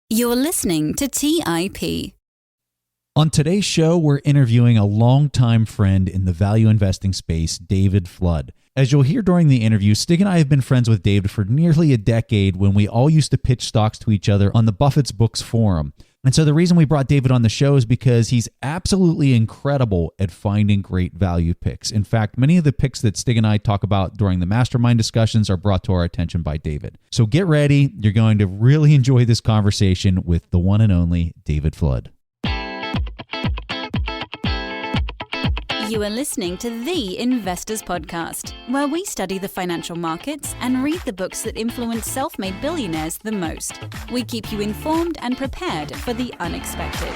You're listening to TIP. On today's show, we're interviewing a longtime friend in the value investing space, David Flood. As you'll hear during the interview, Stig and I have been friends with David for nearly a decade when we all used to pitch stocks to each other on the Buffett's Books forum. And so the reason we brought David on the show is because he's absolutely incredible at finding great value picks. In fact, many of the picks that Stig and I talk about during the mastermind discussions are brought to our attention by David. So get ready. You're going to really enjoy this conversation with the one and only David Flood. You are listening to The Investors Podcast, where we study the financial markets and read the books that influence self-made billionaires the most. We keep you informed and prepared for the unexpected.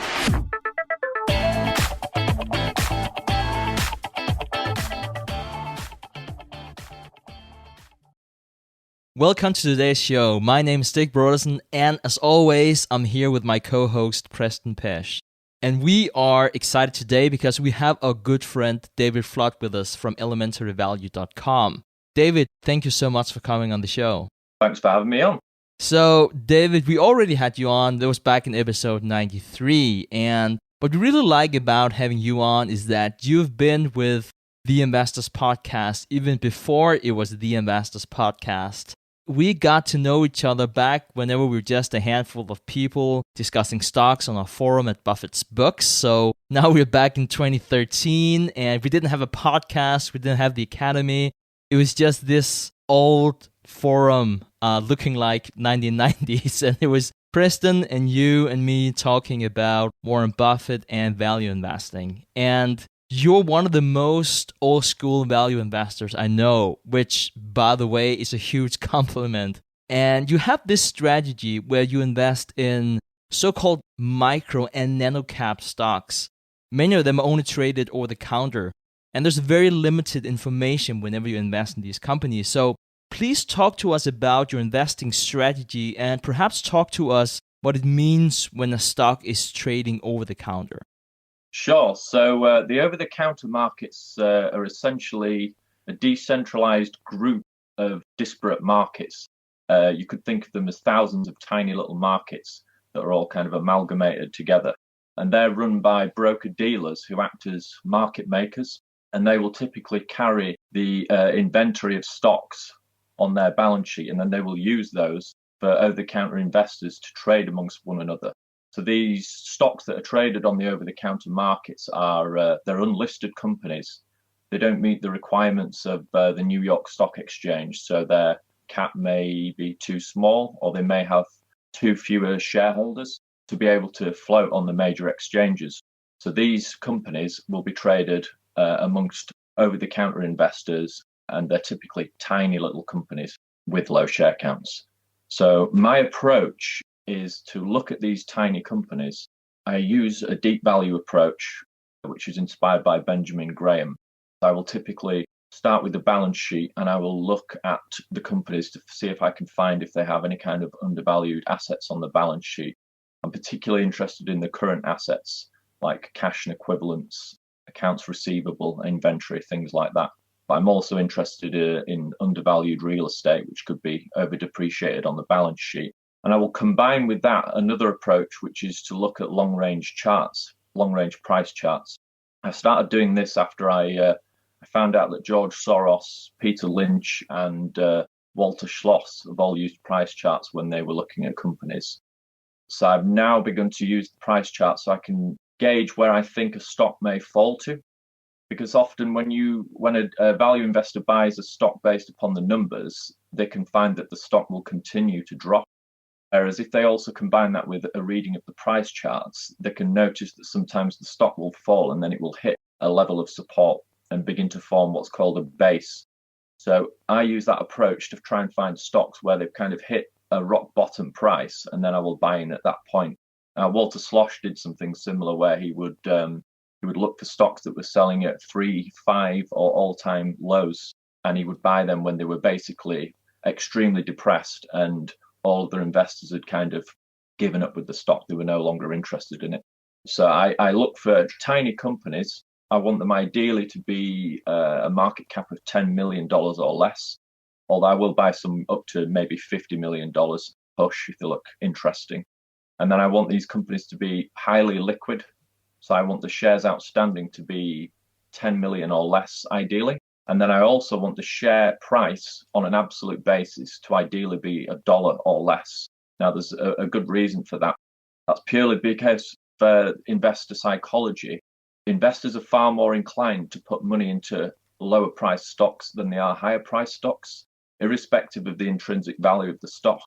Welcome to today's show. My name is Stig Brodersen, and as always, I'm here with my co-host, Preston Pesch. And we are excited today because we have our good friend David Flood with us from elementaryvalue.com. David, thank you so much for coming on the show. Thanks for having me on. So, David, we already had you on. That was back in episode 93. And what we really like about having you on is that you've been with The Investors Podcast even before it was The Investors Podcast. We got to know each other back whenever we were just a handful of people discussing stocks on our forum at Buffett's Books. So now we're back in 2013 and we didn't have a podcast. We didn't have the academy. It was just this old forum looking like 1990s. And it was Preston and you and me talking about Warren Buffett and value investing. And you're one of the most old school value investors I know, which, by the way, is a huge compliment. And you have this strategy where you invest in so-called micro and nano cap stocks. Many of them are only traded over the counter. And there's very limited information whenever you invest in these companies. So please talk to us about your investing strategy and perhaps talk to us what it means when a stock is trading over the counter. Sure. So the over-the-counter markets are essentially a decentralized group of disparate markets. You could think of them as thousands of tiny little markets that are all kind of amalgamated together. And they're run by broker-dealers who act as market makers. And they will typically carry the inventory of stocks on their balance sheet. And then they will use those for over-the-counter investors to trade amongst one another. So these stocks that are traded on the over-the-counter markets are they're unlisted companies. They don't meet the requirements of the New York Stock Exchange. So their cap may be too small, or they may have too fewer shareholders to be able to float on the major exchanges. So these companies will be traded amongst over-the-counter investors, and they're typically tiny little companies with low share counts. So my approach is to look at these tiny companies. I use a deep value approach, which is inspired by Benjamin Graham. I will typically start with the balance sheet and I will look at the companies to see if I can find if they have any kind of undervalued assets on the balance sheet. I'm particularly interested in the current assets like cash and equivalents, accounts receivable, inventory, things like that. But I'm also interested in undervalued real estate, which could be overdepreciated on the balance sheet. And I will combine with that another approach, which is to look at long-range charts, long-range price charts. I started doing this after I found out that George Soros, Peter Lynch, and Walter Schloss have all used price charts when they were looking at companies. So I've now begun to use the price chart so I can gauge where I think a stock may fall to. Because often when a value investor buys a stock based upon the numbers, they can find that the stock will continue to drop. Whereas if they also combine that with a reading of the price charts, they can notice that sometimes the stock will fall and then it will hit a level of support and begin to form what's called a base. So I use that approach to try and find stocks where they've kind of hit a rock bottom price, and then I will buy in at that point. Walter Schloss did something similar where he would look for stocks that were selling at 3, 5 or all-time lows, and he would buy them when they were basically extremely depressed and all of their investors had kind of given up with the stock. They were no longer interested in it. So I look for tiny companies. I want them ideally to be a market cap of $10 million or less, although I will buy some up to maybe $50 million push if they look interesting. And then I want these companies to be highly liquid. So I want the shares outstanding to be 10 million or less, ideally. And then I also want the share price on an absolute basis to ideally be $1 or less. Now, there's a good reason for that. That's purely because for investor psychology, investors are far more inclined to put money into lower price stocks than they are higher price stocks, irrespective of the intrinsic value of the stock.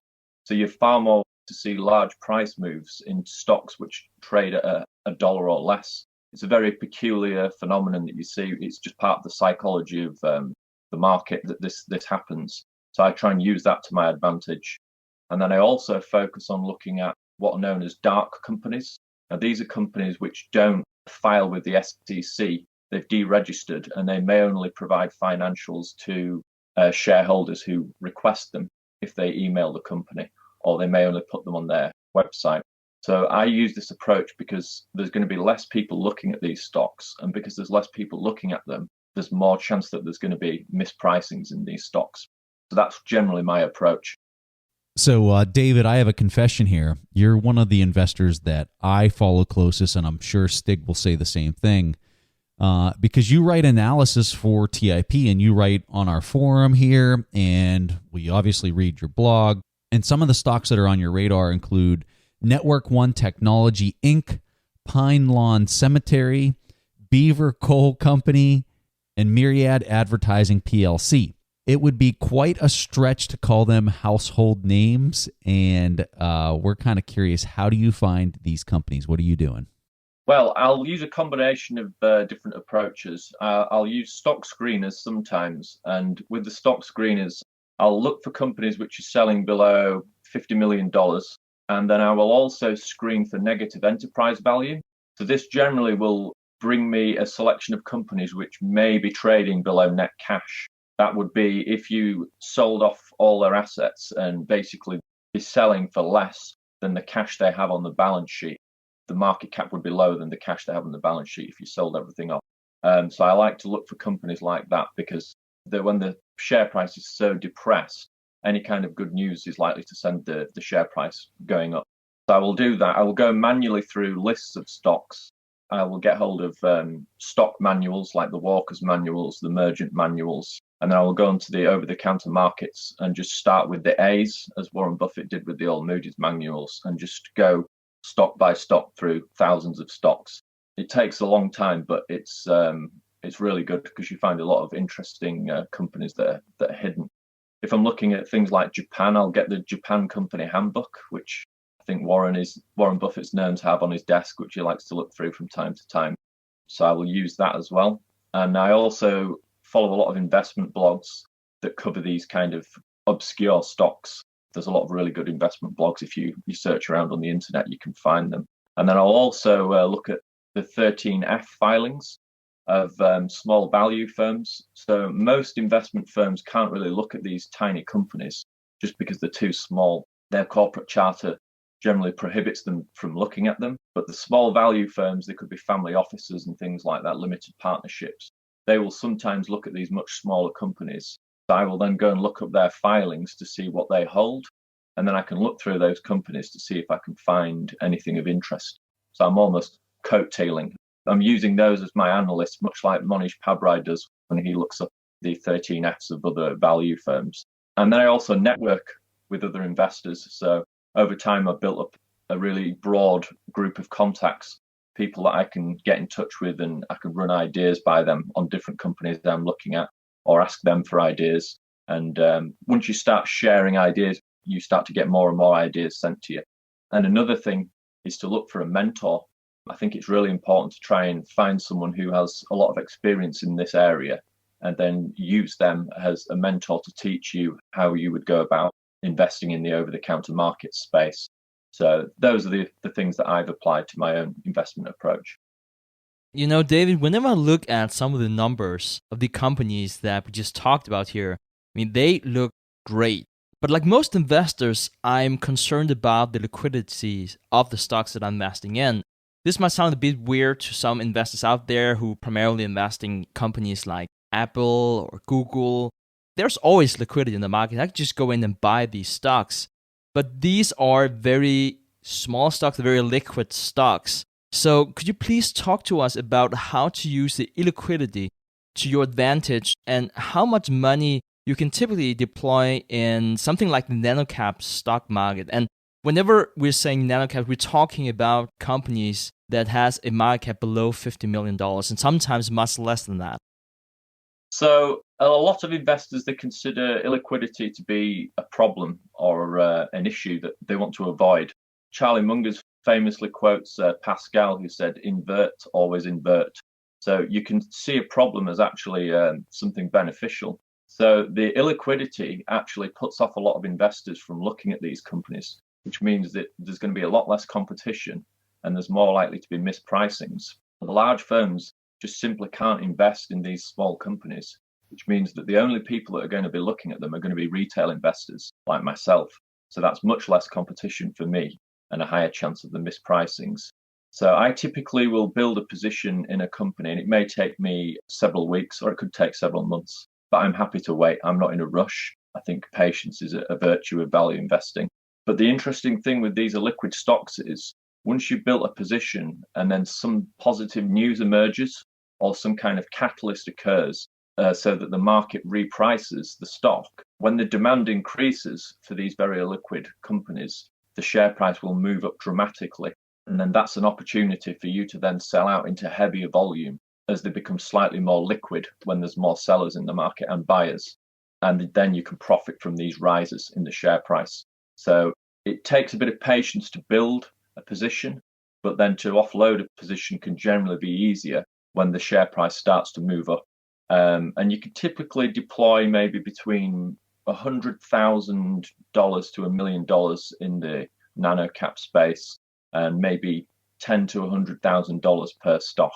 So you're far more to see large price moves in stocks which trade at $1 or less. It's a very peculiar phenomenon that you see. It's just part of the psychology of the market that this happens. So I try and use that to my advantage. And then I also focus on looking at what are known as dark companies. Now, these are companies which don't file with the SEC. They've deregistered, and they may only provide financials to shareholders who request them if they email the company, or they may only put them on their website. So I use this approach because there's going to be less people looking at these stocks, and because there's less people looking at them, there's more chance that there's going to be mispricings in these stocks. So that's generally my approach. So, David, I have a confession here. You're one of the investors that I follow closest, and I'm sure Stig will say the same thing, because you write analysis for TIP, and you write on our forum here, and we obviously read your blog. And some of the stocks that are on your radar include Network One Technology, Inc., Pine Lawn Cemetery, Beaver Coal Company, and Myriad Advertising, PLC. It would be quite a stretch to call them household names, and we're kind of curious, how do you find these companies? What are you doing? Well, I'll use a combination of different approaches. I'll use stock screeners sometimes, and with the stock screeners, I'll look for companies which are selling below $50 million, and then I will also screen for negative enterprise value. So this generally will bring me a selection of companies which may be trading below net cash. That would be if you sold off all their assets and basically be selling for less than the cash they have on the balance sheet. The market cap would be lower than the cash they have on the balance sheet if you sold everything off. So I like to look for companies like that because when the share price is so depressed, any kind of good news is likely to send the share price going up. So I will do that. I will go manually through lists of stocks. I will get hold of stock manuals like the Walker's manuals, the Mergent manuals, and then I will go into the over-the-counter markets and just start with the A's, as Warren Buffett did with the old Moody's manuals, and just go stock by stock through thousands of stocks. It takes a long time, but it's really good because you find a lot of interesting companies that are hidden. If I'm looking at things like Japan, I'll get the Japan Company Handbook, which I think Warren Buffett's known to have on his desk, which he likes to look through from time to time. So I will use that as well. And I also follow a lot of investment blogs that cover these kind of obscure stocks. There's a lot of really good investment blogs. If you search around on the internet, you can find them. And then I'll also look at the 13F filings of small value firms. So most investment firms can't really look at these tiny companies just because they're too small. Their corporate charter generally prohibits them from looking at them. But the small value firms, they could be family offices and things like that, limited partnerships. They will sometimes look at these much smaller companies. So I will then go and look up their filings to see what they hold. And then I can look through those companies to see if I can find anything of interest. So I'm almost coattailing. I'm using those as my analysts, much like Monish Pabrai does when he looks up the 13Fs of other value firms. And then I also network with other investors. So over time, I've built up a really broad group of contacts, people that I can get in touch with, and I can run ideas by them on different companies that I'm looking at, or ask them for ideas. And once you start sharing ideas, you start to get more and more ideas sent to you. And another thing is to look for a mentor. I think it's really important to try and find someone who has a lot of experience in this area and then use them as a mentor to teach you how you would go about investing in the over-the-counter market space. So those are the things that I've applied to my own investment approach. You know, David, whenever I look at some of the numbers of the companies that we just talked about here, I mean, they look great. But like most investors, I'm concerned about the liquidity of the stocks that I'm investing in. This might sound a bit weird to some investors out there who primarily invest in companies like Apple or Google. There's always liquidity in the market. I can just go in and buy these stocks. But these are very small stocks, very liquid stocks. So could you please talk to us about how to use the illiquidity to your advantage and how much money you can typically deploy in something like the nanocap stock market? And whenever we're saying nanocap, we're talking about companies that has a market cap below $50 million and sometimes much less than that. So a lot of investors, they consider illiquidity to be a problem or an issue that they want to avoid. Charlie Munger's famously quotes Pascal, who said, invert, always invert. So you can see a problem as actually something beneficial. So the illiquidity actually puts off a lot of investors from looking at these companies, which means that there's going to be a lot less competition and there's more likely to be mispricings. The large firms just simply can't invest in these small companies, which means that the only people that are going to be looking at them are going to be retail investors like myself. So that's much less competition for me and a higher chance of the mispricings. So I typically will build a position in a company, and it may take me several weeks or it could take several months, but I'm happy to wait. I'm not in a rush. I think patience is a virtue of value investing. But the interesting thing with these illiquid stocks is once you've built a position and then some positive news emerges or some kind of catalyst occurs so that the market reprices the stock, when the demand increases for these very illiquid companies, the share price will move up dramatically. And then that's an opportunity for you to then sell out into heavier volume as they become slightly more liquid when there's more sellers in the market and buyers. And then you can profit from these rises in the share price. So it takes a bit of patience to build a position, but then to offload a position can generally be easier when the share price starts to move up. And you can typically deploy maybe between $100,000 to $1 million in the nano cap space, and maybe $10,000 to $100,000 per stock.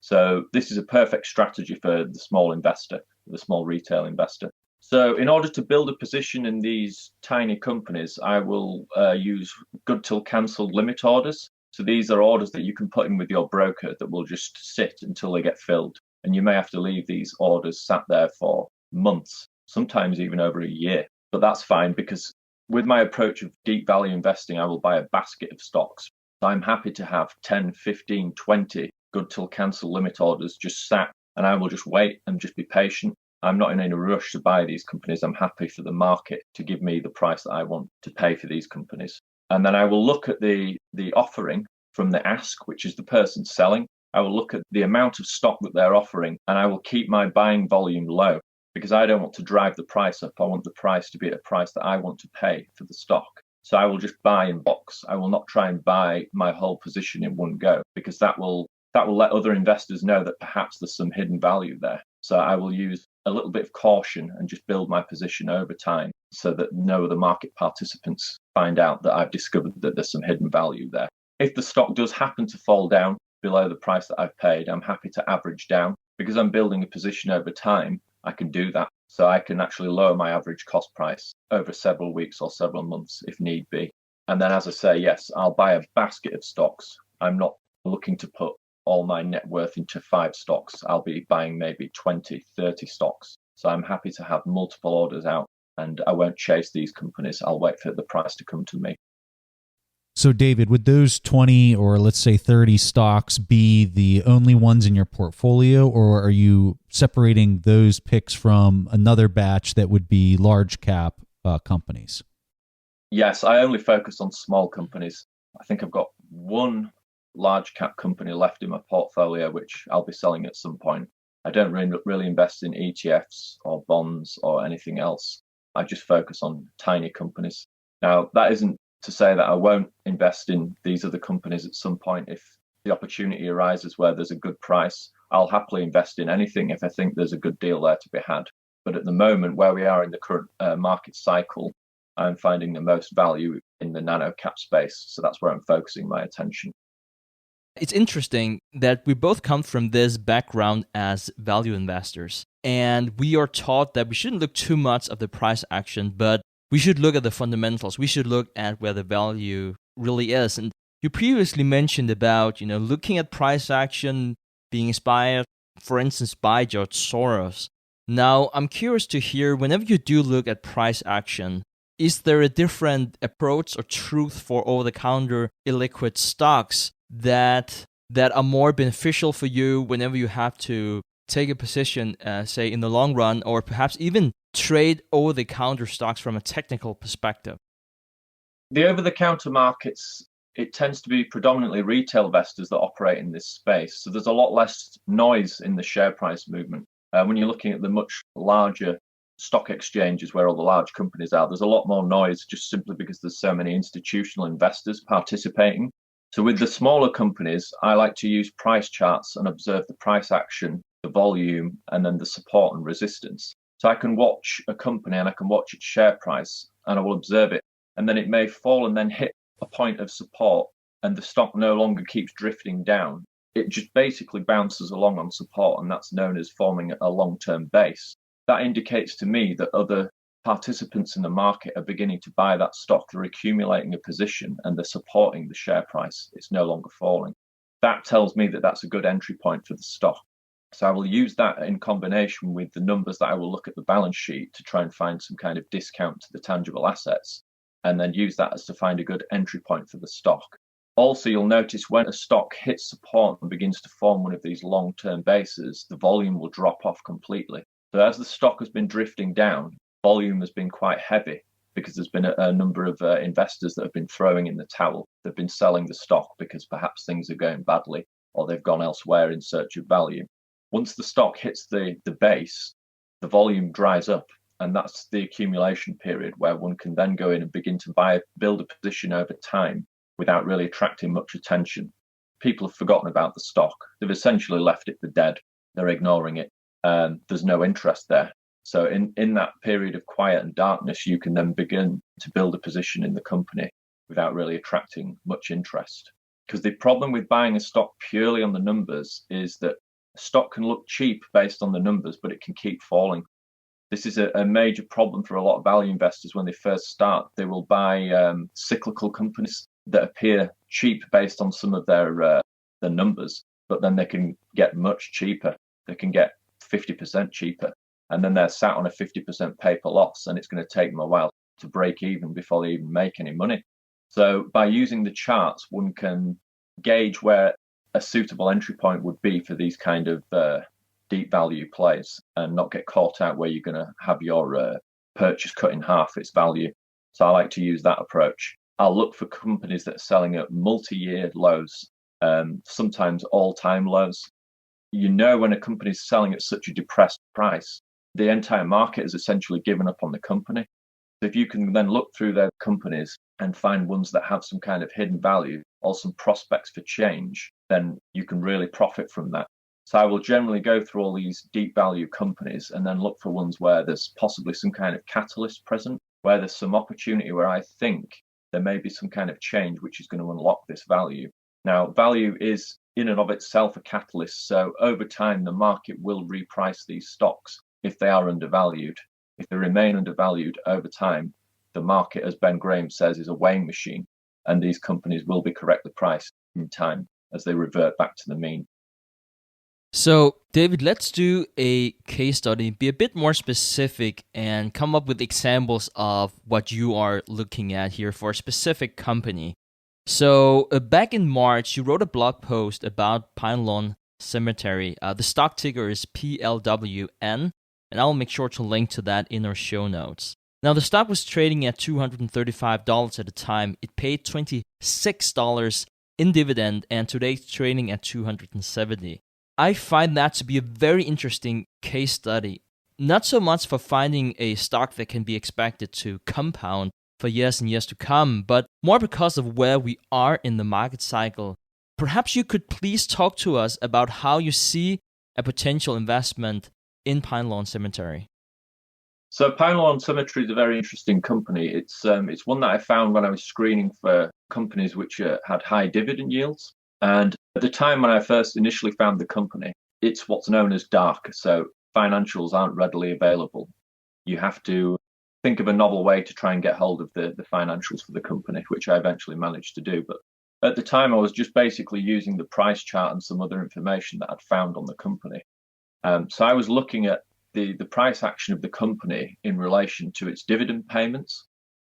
So this is a perfect strategy for the small investor, the small retail investor. So in order to build a position in these tiny companies, I will use good till cancelled limit orders. So these are orders that you can put in with your broker that will just sit until they get filled. And you may have to leave these orders sat there for months, sometimes even over a year. But that's fine, because with my approach of deep value investing, I will buy a basket of stocks. So I'm happy to have 10, 15, 20 good till cancel limit orders just sat, and I will just wait and just be patient. I'm not in any rush to buy these companies. I'm happy for the market to give me the price that I want to pay for these companies. And then I will look at the offering from the ask, which is the person selling. I will look at the amount of stock that they're offering, and I will keep my buying volume low, because I don't want to drive the price up. I want the price to be at a price that I want to pay for the stock. So I will just buy in box. I will not try and buy my whole position in one go, because that will let other investors know that perhaps there's some hidden value there. So I will use a little bit of caution and just build my position over time so that no other market participants find out that I've discovered that there's some hidden value there. If the stock does happen to fall down below the price that I've paid, I'm happy to average down. Because I'm building a position over time, I can do that. So I can actually lower my average cost price over several weeks or several months if need be. And then, as I say, yes, I'll buy a basket of stocks. I'm not looking to put all my net worth into 5 stocks. I'll be buying maybe 20, 30 stocks. So I'm happy to have multiple orders out, and I won't chase these companies. I'll wait for the price to come to me. So, David, would those 20 or let's say 30 stocks be the only ones in your portfolio, or are you separating those picks from another batch that would be large cap companies? Yes, I only focus on small companies. I think I've got one large cap company left in my portfolio, which I'll be selling at some point. I don't really invest in ETFs or bonds or anything else. I just focus on tiny companies. Now, that isn't to say that I won't invest in these other companies at some point. If the opportunity arises where there's a good price, I'll happily invest in anything if I think there's a good deal there to be had. But at the moment, where we are in the current market cycle, I'm finding the most value in the nano cap space. So that's where I'm focusing my attention. It's interesting that we both come from this background as value investors. And we are taught that we shouldn't look too much at the price action, but we should look at the fundamentals. We should look at where the value really is. And you previously mentioned about, looking at price action, being inspired, for instance, by George Soros. Now, I'm curious to hear, whenever you do look at price action, is there a different approach or truth for over-the-counter illiquid stocks that are more beneficial for you whenever you have to take a position, say in the long run, or perhaps even trade over-the-counter stocks from a technical perspective? The over-the-counter markets, it tends to be predominantly retail investors that operate in this space. So there's a lot less noise in the share price movement. When you're looking at the much larger stock exchanges where all the large companies are, there's a lot more noise just simply because there's so many institutional investors participating. So with the smaller companies, I like to use price charts and observe the price action, the volume, and then the support and resistance. So I can watch a company and I can watch its share price and I will observe it. And then it may fall and then hit a point of support and the stock no longer keeps drifting down. It just basically bounces along on support, and that's known as forming a long-term base. That indicates to me that other participants in the market are beginning to buy that stock. They're accumulating a position and they're supporting the share price. It's no longer falling. That tells me that that's a good entry point for the stock. So I will use that in combination with the numbers that I will look at the balance sheet to try and find some kind of discount to the tangible assets, and then use that as to find a good entry point for the stock. Also, you'll notice when a stock hits support and begins to form one of these long-term bases, the volume will drop off completely. So as the stock has been drifting down, volume has been quite heavy because there's been a number of investors that have been throwing in the towel. They've been selling the stock because perhaps things are going badly or they've gone elsewhere in search of value. Once the stock hits the base, the volume dries up. And that's the accumulation period where one can then go in and begin to build a position over time without really attracting much attention. People have forgotten about the stock. They've essentially left it for dead. They're ignoring it. There's no interest there. So in that period of quiet and darkness, you can then begin to build a position in the company without really attracting much interest. Because the problem with buying a stock purely on the numbers is that a stock can look cheap based on the numbers, but it can keep falling. This is a major problem for a lot of value investors when they first start. They will buy cyclical companies that appear cheap based on some of their numbers, but then they can get much cheaper. They can get 50% cheaper, and then they're sat on a 50% paper loss, and it's going to take them a while to break even before they even make any money. So by using the charts, one can gauge where a suitable entry point would be for these kind of deep value plays and not get caught out where you're going to have your purchase cut in half its value. So I like to use that approach. I'll look for companies that are selling at multi-year lows, sometimes all-time lows. You know, when a company is selling at such a depressed price, the entire market has essentially given up on the company. So if you can then look through their companies and find ones that have some kind of hidden value or some prospects for change, then you can really profit from that. So I will generally go through all these deep value companies and then look for ones where there's possibly some kind of catalyst present, where there's some opportunity where I think there may be some kind of change which is going to unlock this value. Now, value is in and of itself a catalyst. So over time, the market will reprice these stocks if they are undervalued. If they remain undervalued over time, the market, as Ben Graham says, is a weighing machine, and these companies will be correctly priced in time as they revert back to the mean. So, David, let's do a case study, be a bit more specific, and come up with examples of what you are looking at here for a specific company. So, back in March, you wrote a blog post about Pine Lawn Cemetery. The stock ticker is PLWN, and I'll make sure to link to that in our show notes. Now, the stock was trading at $235 at the time. It paid $26 in dividend, and today it's trading at $270. I find that to be a very interesting case study, not so much for finding a stock that can be expected to compound for years and years to come, but more because of where we are in the market cycle. Perhaps you could please talk to us about how you see a potential investment in Pine Lawn Cemetery. So Pine Lawn Cemetery is a very interesting company. It's one that I found when I was screening for companies which had high dividend yields. And at the time when I first initially found the company, it's what's known as dark. So financials aren't readily available. You have to think of a novel way to try and get hold of the financials for the company, which I eventually managed to do. But at the time, I was just basically using the price chart and some other information that I'd found on the company. So I was looking at the price action of the company in relation to its dividend payments.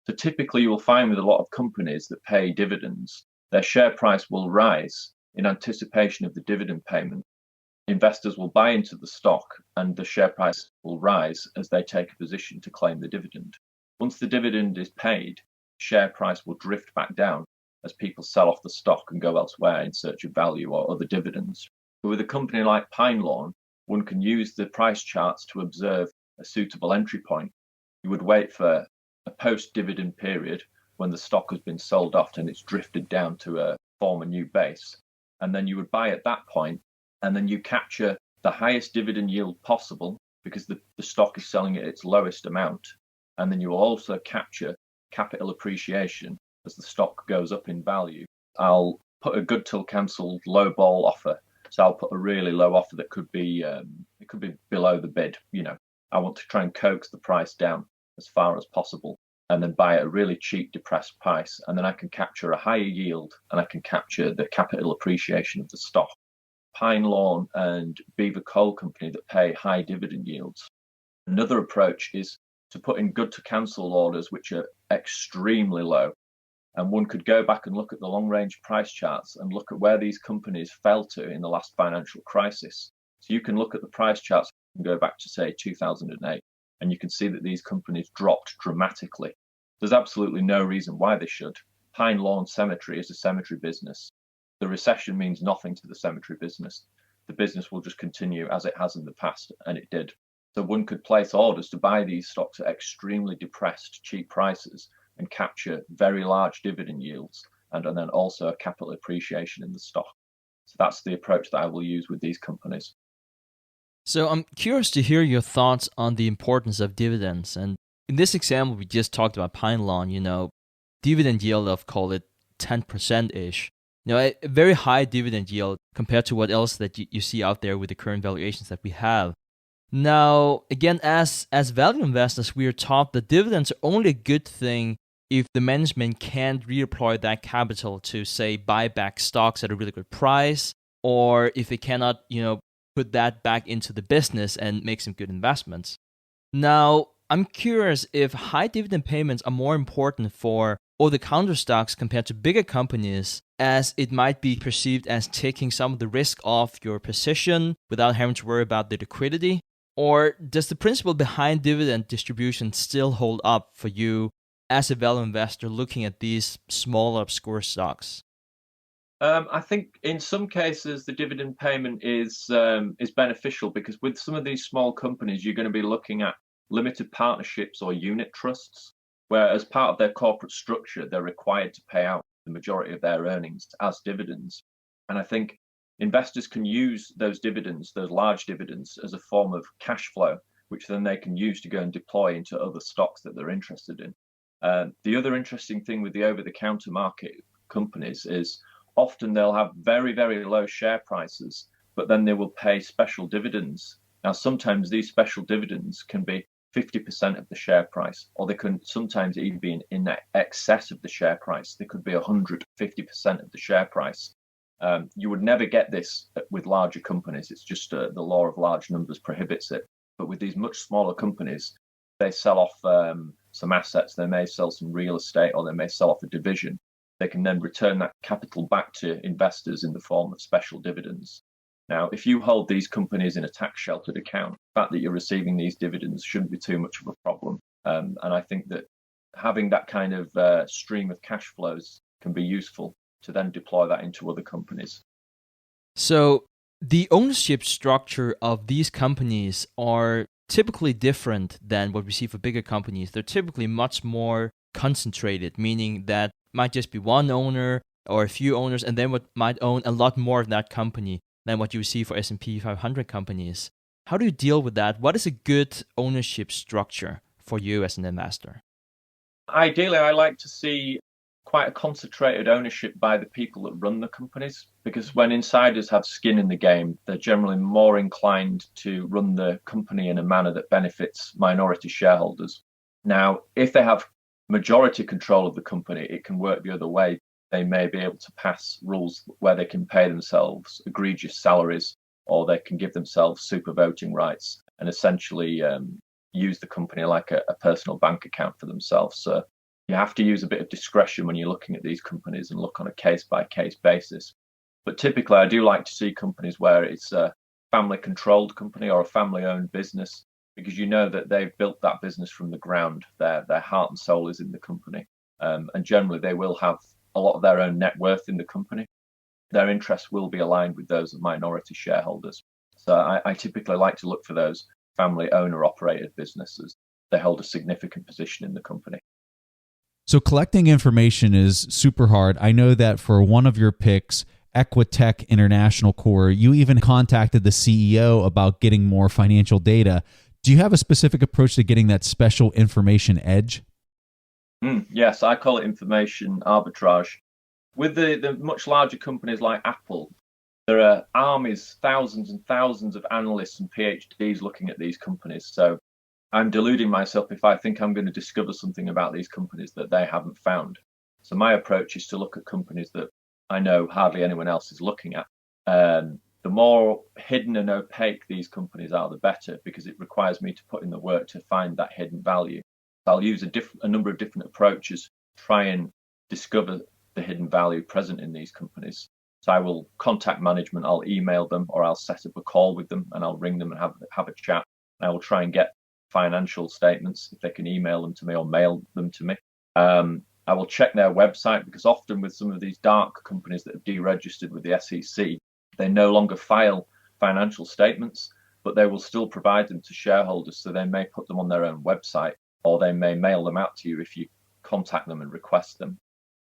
So typically you will find with a lot of companies that pay dividends, their share price will rise in anticipation of the dividend payment. Investors will buy into the stock and the share price will rise as they take a position to claim the dividend. Once the dividend is paid, share price will drift back down as people sell off the stock and go elsewhere in search of value or other dividends. But with a company like Pine Lawn, one can use the price charts to observe a suitable entry point. You would wait for a post-dividend period when the stock has been sold off and it's drifted down to form a new base. And then you would buy at that point, and then you capture the highest dividend yield possible because the stock is selling at its lowest amount. And then you will also capture capital appreciation as the stock goes up in value. I'll put a good till cancelled low ball offer. So I'll put a really low offer that could be it could be below the bid. I want to try and coax the price down as far as possible and then buy at a really cheap depressed price, and then I can capture a higher yield and I can capture the capital appreciation of the stock. Pine Lawn and Beaver Coal Company that pay high dividend yields. Another approach is to put in good to cancel orders which are extremely low, and one could go back and look at the long range price charts and look at where these companies fell to in the last financial crisis. So you can look at the price charts and go back to say 2008, and you can see that these companies dropped dramatically. There's absolutely no reason why they should. Pine Lawn Cemetery is a cemetery business. The recession means nothing to the cemetery business. The business will just continue as it has in the past, and it did. So one could place orders to buy these stocks at extremely depressed, cheap prices and capture very large dividend yields, and then also a capital appreciation in the stock. So that's the approach that I will use with these companies. So I'm curious to hear your thoughts on the importance of dividends. And in this example, we just talked about Pine Lawn, dividend yield of, call it 10%-ish. A very high dividend yield compared to what else that you see out there with the current valuations that we have. Now, again, as value investors, we are taught that dividends are only a good thing if the management can't redeploy that capital to, say, buy back stocks at a really good price, or if they cannot, put that back into the business and make some good investments. Now, I'm curious if high dividend payments are more important for over-the-counter stocks compared to bigger companies, as it might be perceived as taking some of the risk off your position without having to worry about the liquidity. Or does the principle behind dividend distribution still hold up for you as a value investor looking at these smaller, obscure stocks? I think in some cases the dividend payment is beneficial because with some of these small companies, you're going to be looking at limited partnerships or unit trusts, where as part of their corporate structure, they're required to pay out the majority of their earnings as dividends. And I think investors can use those dividends, those large dividends, as a form of cash flow, which then they can use to go and deploy into other stocks that they're interested in. The other interesting thing with the over-the-counter market companies is often they'll have very, very low share prices, but then they will pay special dividends. Now, sometimes these special dividends can be 50% of the share price, or they can sometimes even be in excess of the share price. They could be 150% of the share price. You would never get this with larger companies. It's just the law of large numbers prohibits it. But with these much smaller companies, they sell off some assets, they may sell some real estate, or they may sell off a division. They can then return that capital back to investors in the form of special dividends. Now, if you hold these companies in a tax-sheltered account, the fact that you're receiving these dividends shouldn't be too much of a problem. And I think that having that kind of stream of cash flows can be useful to then deploy that into other companies. So the ownership structure of these companies are typically different than what we see for bigger companies. They're typically much more concentrated, meaning that might just be one owner or a few owners, and then what might own a lot more of that company than what you see for S&P 500 companies. How do you deal with that? What is a good ownership structure for you as an investor? Ideally, I like to see quite a concentrated ownership by the people that run the companies, because when insiders have skin in the game, they're generally more inclined to run the company in a manner that benefits minority shareholders. Now, if they have majority control of the company, it can work the other way. They may be able to pass rules where they can pay themselves egregious salaries, or they can give themselves super voting rights and essentially use the company like a personal bank account for themselves. So, you have to use a bit of discretion when you're looking at these companies and look on a case-by-case basis. But typically, I do like to see companies where it's a family-controlled company or a family-owned business, because you know that they've built that business from the ground. Their heart and soul is in the company. And generally, they will have a lot of their own net worth in the company. Their interests will be aligned with those of minority shareholders. So I typically like to look for those family owner-operated businesses. They hold a significant position in the company. So collecting information is super hard. I know that for one of your picks, Equitech International Corp, you even contacted the CEO about getting more financial data. Do you have a specific approach to getting that special information edge? Yes, I call it information arbitrage. With the much larger companies like Apple, there are armies, thousands and thousands of analysts and PhDs looking at these companies. So I'm deluding myself if I think I'm going to discover something about these companies that they haven't found. So my approach is to look at companies that I know hardly anyone else is looking at. The more hidden and opaque these companies are, the better, because it requires me to put in the work to find that hidden value. So I'll use a number of different approaches to try and discover the hidden value present in these companies. So I will contact management, I'll email them, or I'll set up a call with them and I'll ring them and have a chat. And I will try and get financial statements if they can email them to me or mail them to me. I will check their website, because often with some of these dark companies that have deregistered with the SEC, they no longer file financial statements, but they will still provide them to shareholders. So they may put them on their own website, or they may mail them out to you if you contact them and request them.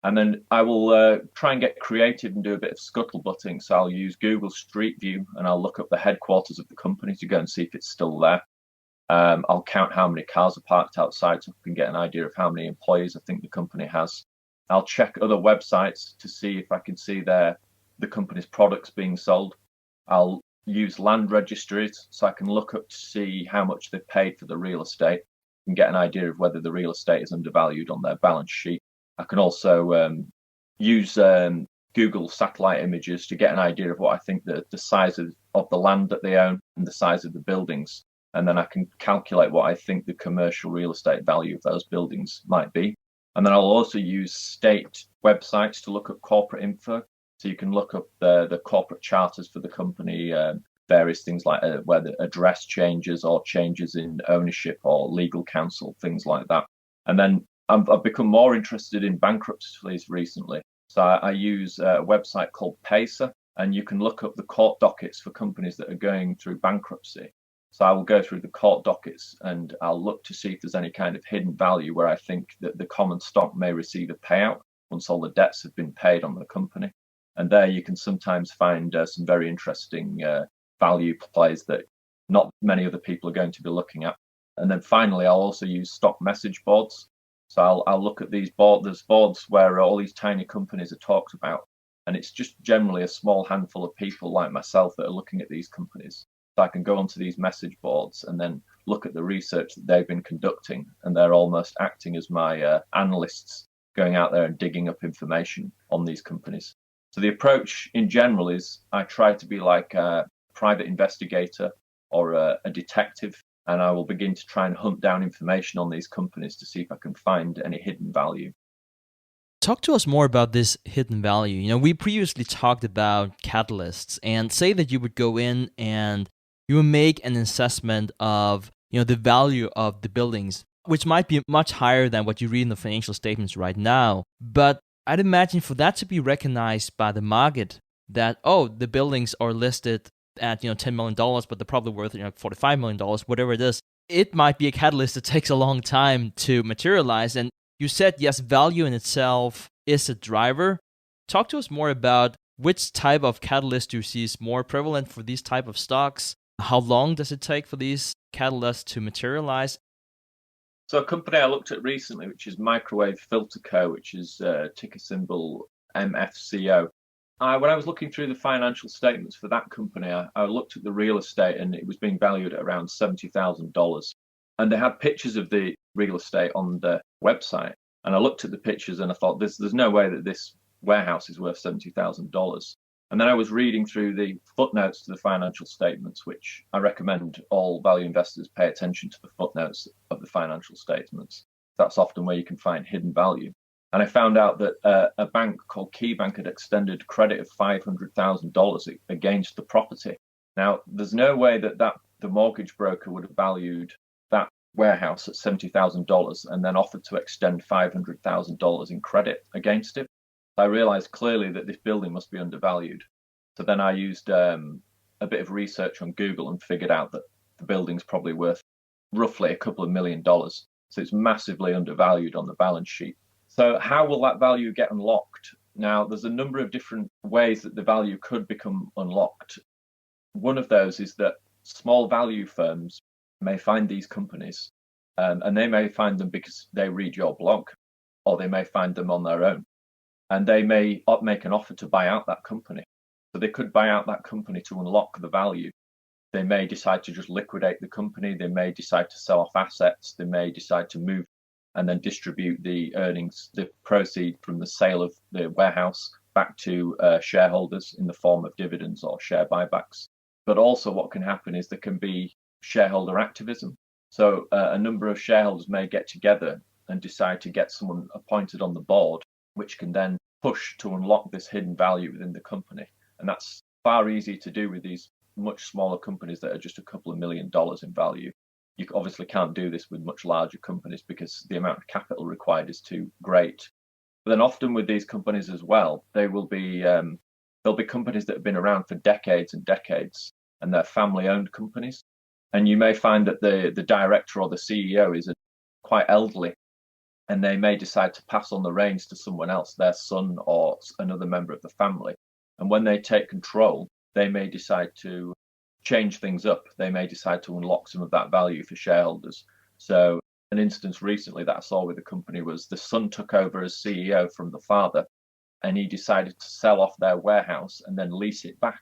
And then I will try and get creative and do a bit of scuttlebutting. So I'll use Google Street View and I'll look up the headquarters of the company to go and see if it's still there. I'll count how many cars are parked outside so I can get an idea of how many employees I think the company has. I'll check other websites to see if I can see the company's products being sold. I'll use land registries so I can look up to see how much they've paid for the real estate and get an idea of whether the real estate is undervalued on their balance sheet. I can also use Google satellite images to get an idea of what I think the size of the land that they own and the size of the buildings. And then I can calculate what I think the commercial real estate value of those buildings might be. And then I'll also use state websites to look up corporate info. So you can look up the corporate charters for the company, various things like where the address changes or changes in ownership or legal counsel, things like that. And then I've become more interested in bankruptcies recently. So I use a website called Pacer, and you can look up the court dockets for companies that are going through bankruptcy. So I will go through the court dockets and I'll look to see if there's any kind of hidden value where I think that the common stock may receive a payout once all the debts have been paid on the company. And there you can sometimes find some very interesting value plays that not many other people are going to be looking at. And then finally, I'll also use stock message boards. So I'll look at these boards. There's boards where all these tiny companies are talked about. And it's just generally a small handful of people like myself that are looking at these companies. So I can go onto these message boards and then look at the research that they've been conducting. And they're almost acting as my analysts going out there and digging up information on these companies. So the approach in general is I try to be like a private investigator or a detective, and I will begin to try and hunt down information on these companies to see if I can find any hidden value. Talk to us more about this hidden value. You know, we previously talked about catalysts, and say that you would go in and you would make an assessment of, you know, the value of the buildings, which might be much higher than what you read in the financial statements right now. But I'd imagine for that to be recognized by the market that, oh, the buildings are listed at, $10 million, but they're probably worth, $45 million, whatever it is. It might be a catalyst that takes a long time to materialize. And you said, yes, value in itself is a driver. Talk to us more about which type of catalyst you see is more prevalent for these type of stocks. How long does it take for these catalysts to materialize? So a company I looked at recently, which is Microwave Filter Co., which is ticker symbol MFCO. When I was looking through the financial statements for that company, I looked at the real estate and it was being valued at around $70,000. And they had pictures of the real estate on the website. And I looked at the pictures and I thought, there's no way that this warehouse is worth $70,000. And then I was reading through the footnotes to the financial statements, which I recommend all value investors pay attention to the footnotes of the financial statements. That's often where you can find hidden value. And I found out that a bank called KeyBank had extended credit of $500,000 against the property. Now, there's no way that the mortgage broker would have valued that warehouse at $70,000 and then offered to extend $500,000 in credit against it. I realized clearly that this building must be undervalued. So then I used a bit of research on Google and figured out that the building's probably worth roughly a couple of $1 million. So it's massively undervalued on the balance sheet. So how will that value get unlocked? Now, there's a number of different ways that the value could become unlocked. One of those is that small value firms may find these companies, and they may find them because they read your blog, or they may find them on their own, and they may make an offer to buy out that company. So they could buy out that company to unlock the value. They may decide to just liquidate the company. They may decide to sell off assets. They may decide to move and then distribute the earnings, the proceed from the sale of the warehouse back to shareholders in the form of dividends or share buybacks. But also what can happen is there can be shareholder activism. So a number of shareholders may get together and decide to get someone appointed on the board, which can then push to unlock this hidden value within the company. And that's far easier to do with these much smaller companies that are just a couple of $1 million in value. You obviously can't do this with much larger companies because the amount of capital required is too great. But then often with these companies as well, there'll be companies that have been around for decades and decades, and they're family-owned companies. And you may find that the director or the CEO is quite elderly, and they may decide to pass on the reins to someone else, their son or another member of the family. And when they take control, they may decide to change things up. They may decide to unlock some of that value for shareholders. So an instance recently that I saw with the company was the son took over as CEO from the father, and he decided to sell off their warehouse and then lease it back.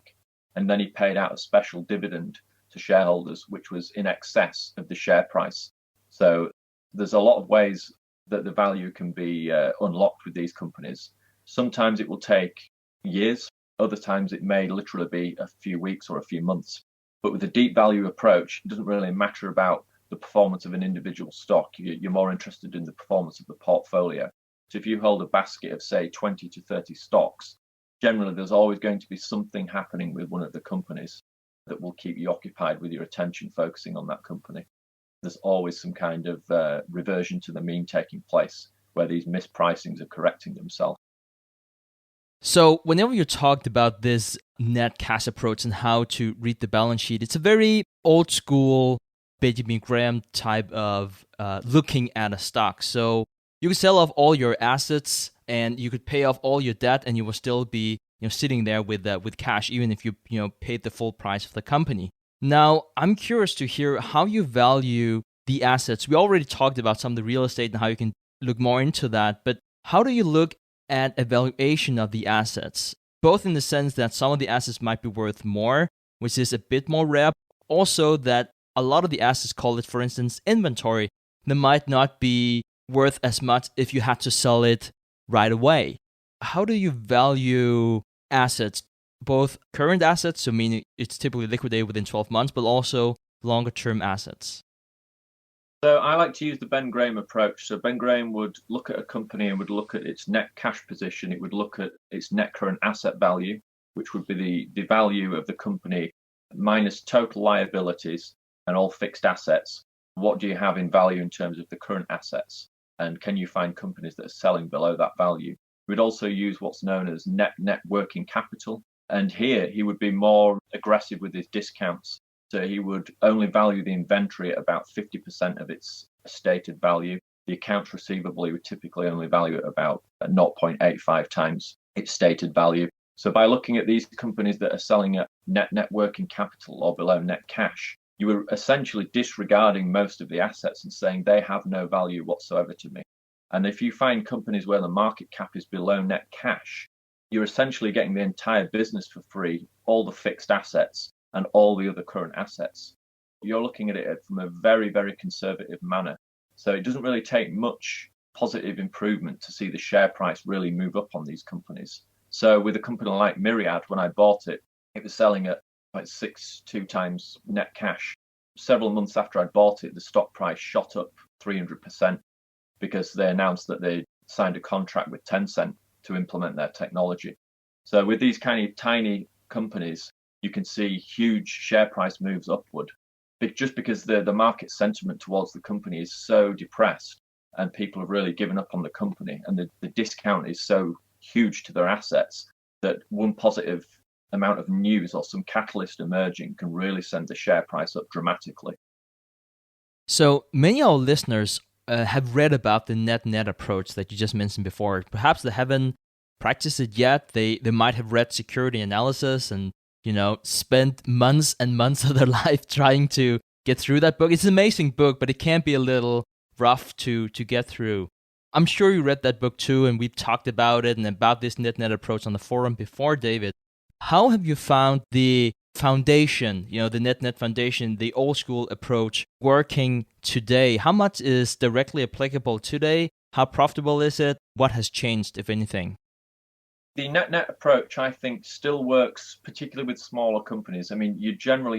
And then he paid out a special dividend to shareholders, which was in excess of the share price. So there's a lot of ways that the value can be unlocked with these companies. Sometimes it will take years. Other times it may literally be a few weeks or a few months. But with a deep value approach, it doesn't really matter about the performance of an individual stock. You're more interested in the performance of the portfolio. So if you hold a basket of, say, 20 to 30 stocks, generally there's always going to be something happening with one of the companies that will keep you occupied with your attention focusing on that company. There's always some kind of reversion to the mean taking place where these mispricings are correcting themselves. So whenever you talked about this net cash approach and how to read the balance sheet, it's a very old school Benjamin Graham type of looking at a stock. So you could sell off all your assets and you could pay off all your debt, and you will still be sitting there with cash, even if you paid the full price of the company. Now, I'm curious to hear how you value the assets. We already talked about some of the real estate and how you can look more into that, but how do you look at evaluation of the assets, both in the sense that some of the assets might be worth more, which is a bit more rare, also that a lot of the assets, call it for instance inventory, they might not be worth as much if you had to sell it right away. How do you value assets, both current assets, so meaning it's typically liquidated within 12 months, but also longer term assets? So I like to use the Ben Graham approach. So Ben Graham would look at a company and would look at its net cash position. It would look at its net current asset value, which would be the value of the company minus total liabilities and all fixed assets. What do you have in value in terms of the current assets? And can you find companies that are selling below that value? We'd also use what's known as net working capital. And here he would be more aggressive with his discounts. So he would only value the inventory at about 50% of its stated value. The accounts receivable he would typically only value at about 0.85 times its stated value. So by looking at these companies that are selling at net working capital or below net cash, you were essentially disregarding most of the assets and saying they have no value whatsoever to me. And if you find companies where the market cap is below net cash, you're essentially getting the entire business for free, all the fixed assets and all the other current assets. You're looking at it from a very, very conservative manner. So it doesn't really take much positive improvement to see the share price really move up on these companies. So with a company like Myriad, when I bought it, it was selling at like 6.2 times net cash. Several months after I bought it, the stock price shot up 300%. because they announced that they signed a contract with Tencent to implement their technology. So with these kind of tiny companies, you can see huge share price moves upward, just because the market sentiment towards the company is so depressed and people have really given up on the company, and the discount is so huge to their assets that one positive amount of news or some catalyst emerging can really send the share price up dramatically. So many of our listeners have read about the net approach that you just mentioned before. Perhaps they haven't practiced it yet. They might have read security analysis and spent months and months of their life trying to get through that book. It's an amazing book, but it can be a little rough to get through. I'm sure you read that book too, and we've talked about it and about this net approach on the forum before, David. How have you found the foundation, the net foundation, the old school approach working today? How much is directly applicable today? How profitable is it? What has changed, if anything? The net approach, I think, still works, particularly with smaller companies. I mean, you're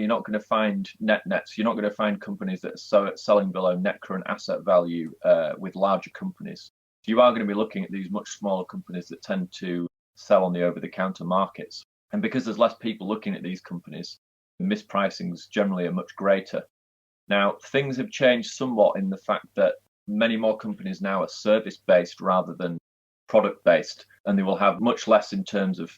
not going to find nets. You're not going to find companies that are selling below net current asset value with larger companies. So you are going to be looking at these much smaller companies that tend to sell on the over-the-counter markets. And because there's less people looking at these companies, the mispricings generally are much greater. Now, things have changed somewhat in the fact that many more companies now are service-based rather than product-based, and they will have much less in terms of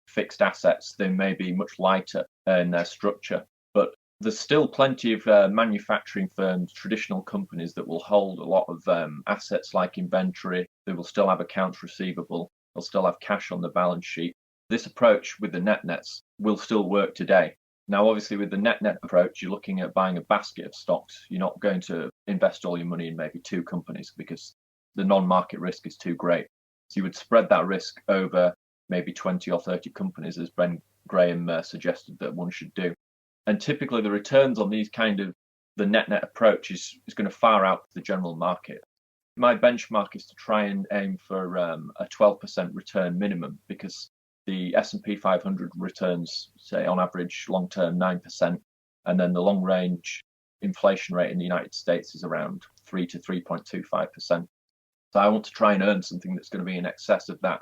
fixed assets. They may be much lighter in their structure, but there's still plenty of manufacturing firms, traditional companies that will hold a lot of assets like inventory. They will still have accounts receivable. They'll still have cash on the balance sheet. This approach with the nets will still work today. Now, obviously, with the net approach, you're looking at buying a basket of stocks. You're not going to invest all your money in maybe two companies because the non-market risk is too great. So you would spread that risk over maybe 20 or 30 companies, as Ben Graham suggested that one should do. And typically the returns on these kind of the net approach is going to far out the general market. My benchmark is to try and aim for a 12% return minimum, because the S&P 500 returns, say on average long-term 9%, and then the long-range inflation rate in the United States is around 3 to 3.25%. So I want to try and earn something that's going to be in excess of that.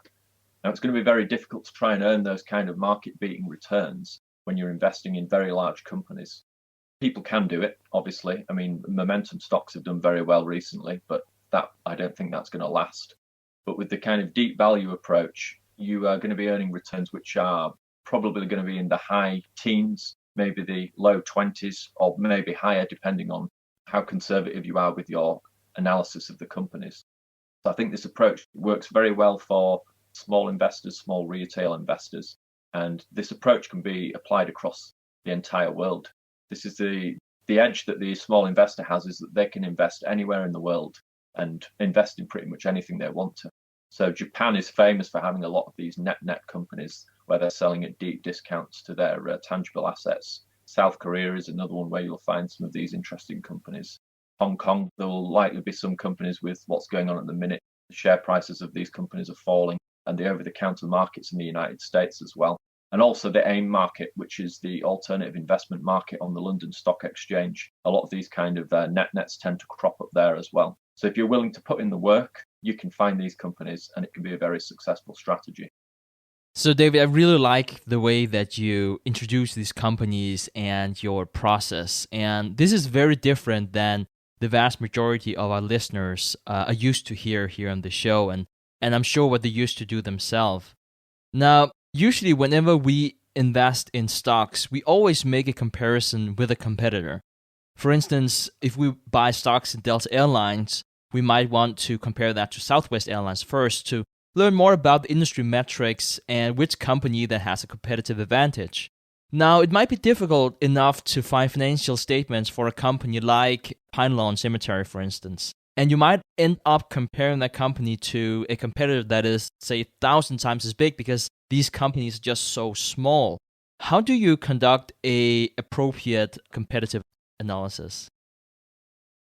Now, it's going to be very difficult to try and earn those kind of market-beating returns when you're investing in very large companies. People can do it, obviously. I mean, momentum stocks have done very well recently, but I don't think that's going to last. But with the kind of deep value approach, you are going to be earning returns which are probably going to be in the high teens, maybe the low 20s, or maybe higher, depending on how conservative you are with your analysis of the companies. So I think this approach works very well for small investors, small retail investors, and this approach can be applied across the entire world. This is the edge that the small investor has, is that they can invest anywhere in the world and invest in pretty much anything they want to. So Japan is famous for having a lot of these net companies where they're selling at deep discounts to their tangible assets. South Korea is another one where you'll find some of these interesting companies. Hong Kong, there will likely be some companies with what's going on at the minute. The share prices of these companies are falling, and the over-the-counter markets in the United States as well. And also the AIM market, which is the alternative investment market on the London Stock Exchange. A lot of these kind of nets tend to crop up there as well. So if you're willing to put in the work, you can find these companies, and it can be a very successful strategy. So, David, I really like the way that you introduce these companies and your process. And this is very different than the vast majority of our listeners are used to hear here on the show, and I'm sure what they used to do themselves. Now, usually whenever we invest in stocks, we always make a comparison with a competitor. For instance, if we buy stocks in Delta Airlines, we might want to compare that to Southwest Airlines first to learn more about the industry metrics and which company that has a competitive advantage. Now, it might be difficult enough to find financial statements for a company like Pine Lawn Cemetery, for instance. And you might end up comparing that company to a competitor that is, say, 1,000 times as big because these companies are just so small. How do you conduct an appropriate competitive analysis?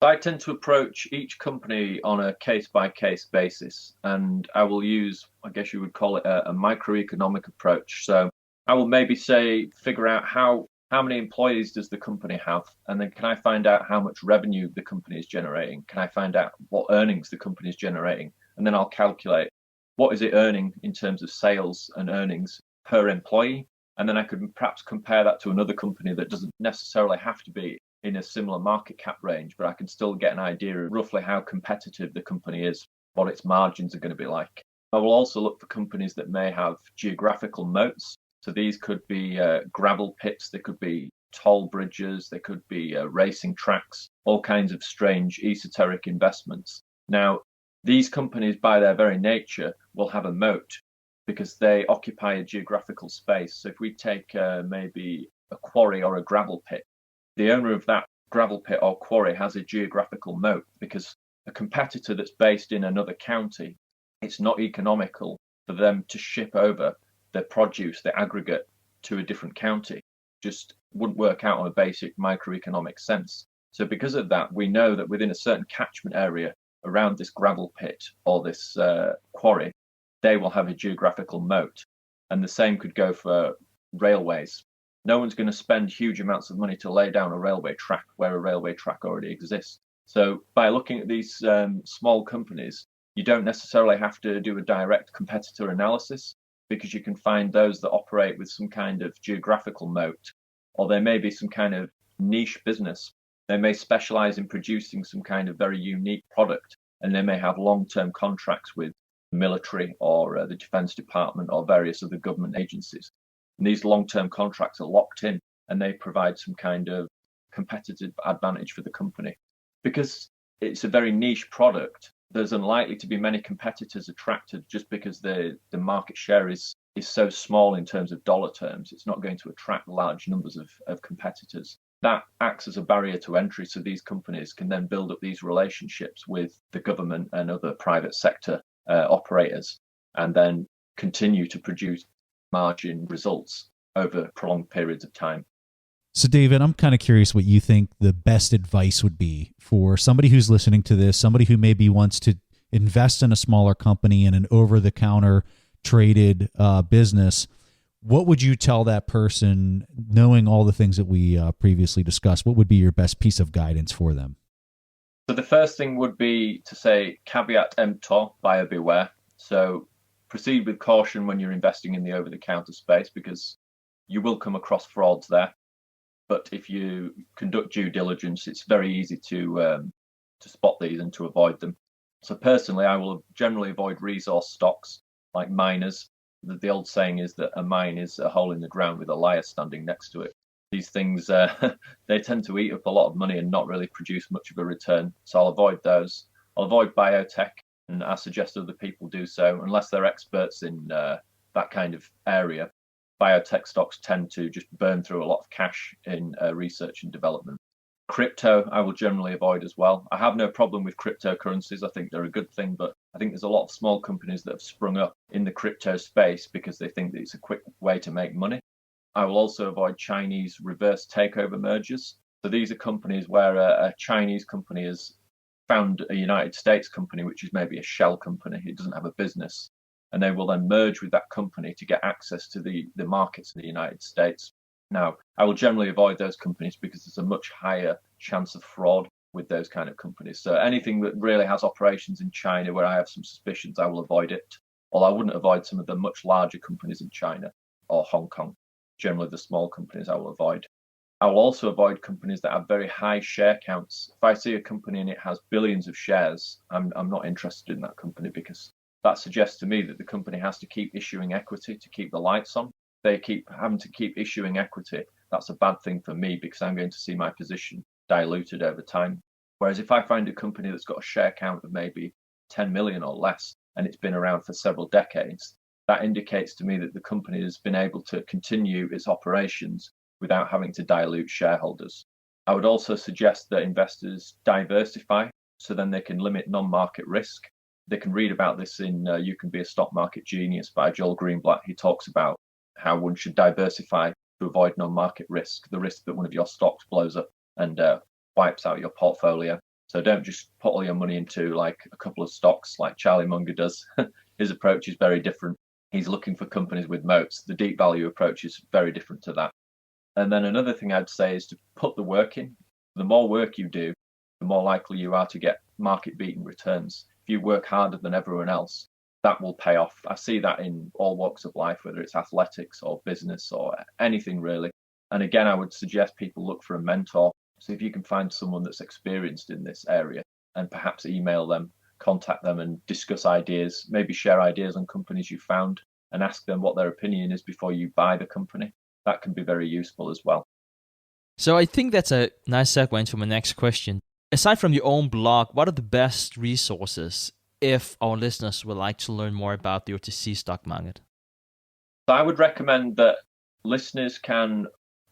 I tend to approach each company on a case-by-case basis, and I will use, I guess you would call it a microeconomic approach. So I will maybe figure out how how many employees does the company have? And then can I find out how much revenue the company is generating? Can I find out what earnings the company is generating? And then I'll calculate what is it earning in terms of sales and earnings per employee. And then I could perhaps compare that to another company that doesn't necessarily have to be in a similar market cap range, but I can still get an idea of roughly how competitive the company is, what its margins are going to be like. I will also look for companies that may have geographical moats. So these could be gravel pits, they could be toll bridges, they could be racing tracks, all kinds of strange esoteric investments. Now, these companies, by their very nature, will have a moat because they occupy a geographical space. So if we take maybe a quarry or a gravel pit, the owner of that gravel pit or quarry has a geographical moat because a competitor that's based in another county, it's not economical for them to ship over their produce, their aggregate, to a different county. Just wouldn't work out on a basic microeconomic sense. So because of that, we know that within a certain catchment area around this gravel pit or this quarry, they will have a geographical moat. And the same could go for railways. No one's going to spend huge amounts of money to lay down a railway track where a railway track already exists. So by looking at these small companies, you don't necessarily have to do a direct competitor analysis because you can find those that operate with some kind of geographical moat, or there may be some kind of niche business. They may specialize in producing some kind of very unique product, and they may have long-term contracts with the military or the Defense Department or various other government agencies. And these long-term contracts are locked in, and they provide some kind of competitive advantage for the company. Because it's a very niche product, there's unlikely to be many competitors attracted just because the market share is so small in terms of dollar terms. It's not going to attract large numbers of competitors. That acts as a barrier to entry, so these companies can then build up these relationships with the government and other private sector operators, and then continue to produce margin results over prolonged periods of time. So, David, I'm kind of curious what you think the best advice would be for somebody who's listening to this, somebody who maybe wants to invest in a smaller company in an over-the-counter traded business. What would you tell that person, knowing all the things that we previously discussed? What would be your best piece of guidance for them? So the first thing would be to say, caveat emptor, buyer beware. So proceed with caution when you're investing in the over-the-counter space because you will come across frauds there. But if you conduct due diligence, it's very easy to spot these and to avoid them. So personally, I will generally avoid resource stocks like miners. The old saying is that a mine is a hole in the ground with a liar standing next to it. These things, they tend to eat up a lot of money and not really produce much of a return. So I'll avoid those. I'll avoid biotech, and I suggest other people do so unless they're experts in that kind of area. Biotech stocks tend to just burn through a lot of cash in research and development. Crypto, I will generally avoid as well. I have no problem with cryptocurrencies. I think they're a good thing, but I think there's a lot of small companies that have sprung up in the crypto space because they think that it's a quick way to make money. I will also avoid Chinese reverse takeover mergers. So these are companies where a Chinese company has found a United States company, which is maybe a shell company. It doesn't have a business. And they will then merge with that company to get access to the markets in the United States. Now, I will generally avoid those companies because there's a much higher chance of fraud with those kind of companies. So anything that really has operations in China where I have some suspicions, I will avoid it. Or I wouldn't avoid some of the much larger companies in China or Hong Kong. Generally, the small companies I will avoid. I will also avoid companies that have very high share counts. If I see a company and it has billions of shares, I'm not interested in that company because that suggests to me that the company has to keep issuing equity to keep the lights on. They keep having to keep issuing equity. That's a bad thing for me because I'm going to see my position diluted over time. Whereas if I find a company that's got a share count of maybe 10 million or less, and it's been around for several decades, that indicates to me that the company has been able to continue its operations without having to dilute shareholders. I would also suggest that investors diversify so then they can limit non-market risk. They can read about this in You Can Be a Stock Market Genius by Joel Greenblatt. He talks about how one should diversify to avoid non-market risk, the risk that one of your stocks blows up and wipes out your portfolio. So don't just put all your money into like a couple of stocks like Charlie Munger does. His approach is very different. He's looking for companies with moats. The deep value approach is very different to that. And then another thing I'd say is to put the work in. The more work you do, the more likely you are to get market-beating returns. If you work harder than everyone else, that will pay off. I see that in all walks of life, whether it's athletics or business or anything really. And again, I would suggest people look for a mentor. So if you can find someone that's experienced in this area and perhaps email them, contact them and discuss ideas, maybe share ideas on companies you found and ask them what their opinion is before you buy the company. That can be very useful as well. So I think that's a nice segue into my next question. Aside from your own blog, what are the best resources if our listeners would like to learn more about the OTC stock market? So I would recommend that listeners can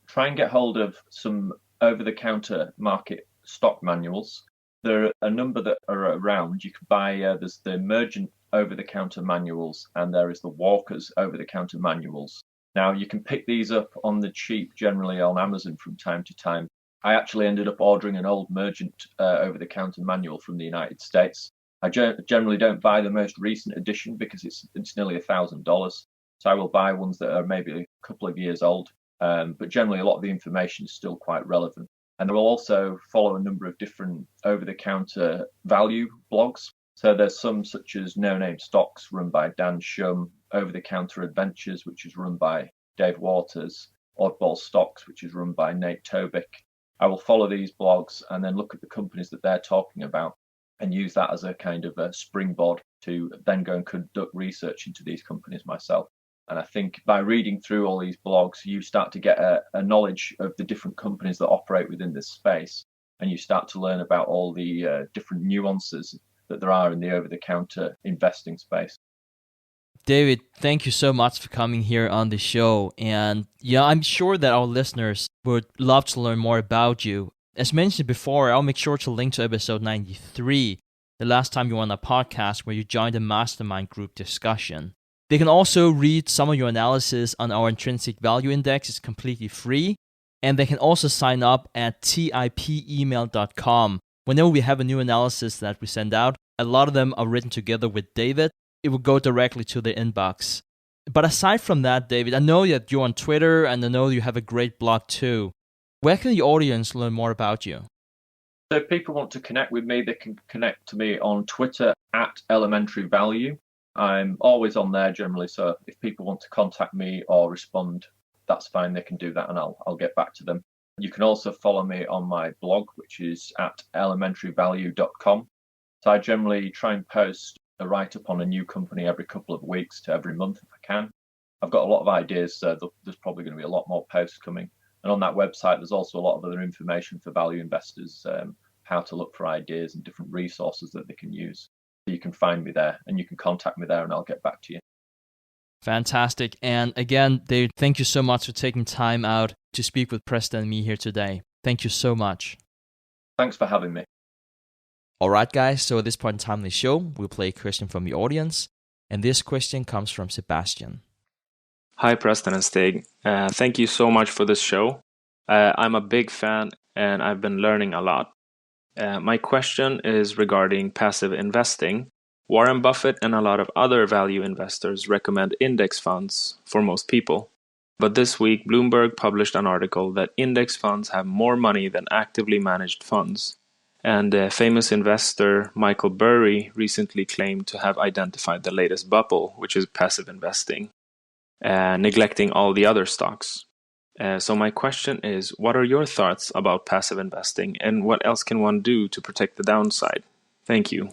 try and get hold of some over-the-counter market stock manuals. There are a number that are around. You can buy, there's the Emergent over-the-counter manuals, and there is the Walker's over-the-counter manuals. Now, you can pick these up on the cheap, generally on Amazon from time to time. I actually ended up ordering an old Emergent over-the-counter manual from the United States. I generally don't buy the most recent edition because it's nearly $1,000. So I will buy ones that are maybe a couple of years old. But generally, a lot of the information is still quite relevant. And I will also follow a number of different over-the-counter value blogs. So there's some such as No Name Stocks, run by Dan Shum, Over-the-Counter Adventures, which is run by Dave Waters, Oddball Stocks, which is run by Nate Tobick. I will follow these blogs and then look at the companies that they're talking about and use that as a kind of a springboard to then go and conduct research into these companies myself. And I think by reading through all these blogs, you start to get a knowledge of the different companies that operate within this space. And you start to learn about all the different nuances that there are in the over-the-counter investing space. David, thank you so much for coming here on the show. And yeah, I'm sure that our listeners would love to learn more about you. As mentioned before, I'll make sure to link to episode 93, the last time you were on a podcast where you joined a mastermind group discussion. They can also read some of your analysis on our intrinsic value index. It's completely free. And they can also sign up at TIPemail.com. Whenever we have a new analysis that we send out, a lot of them are written together with David. It will go directly to their inbox. But aside from that, David, I know that you're on Twitter and I know you have a great blog too. Where can the audience learn more about you? So if people want to connect with me, they can connect to me on Twitter at Elementary Value. I'm always on there generally, so if people want to contact me or respond, that's fine. They can do that and I'll get back to them. You can also follow me on my blog, which is at elementaryvalue.com. So I generally try and post a write-up on a new company every couple of weeks to every month if I can. I've got a lot of ideas, so there's probably going to be a lot more posts coming. And on that website, there's also a lot of other information for value investors, how to look for ideas and different resources that they can use. So you can find me there and you can contact me there and I'll get back to you. Fantastic. And again, David, thank you so much for taking time out to speak with Preston and me here today. Thank you so much. Thanks for having me. All right, guys. So at this point in time in the show, we'll play a question from the audience. And this question comes from Sebastian. Hi, Preston and Stig. Thank you so much for this show. I'm a big fan and I've been learning a lot. My question is regarding passive investing. Warren Buffett and a lot of other value investors recommend index funds for most people. But this week, Bloomberg published an article that index funds have more money than actively managed funds. And famous investor Michael Burry recently claimed to have identified the latest bubble, which is passive investing, neglecting all the other stocks. So my question is, what are your thoughts about passive investing and what else can one do to protect the downside? Thank you.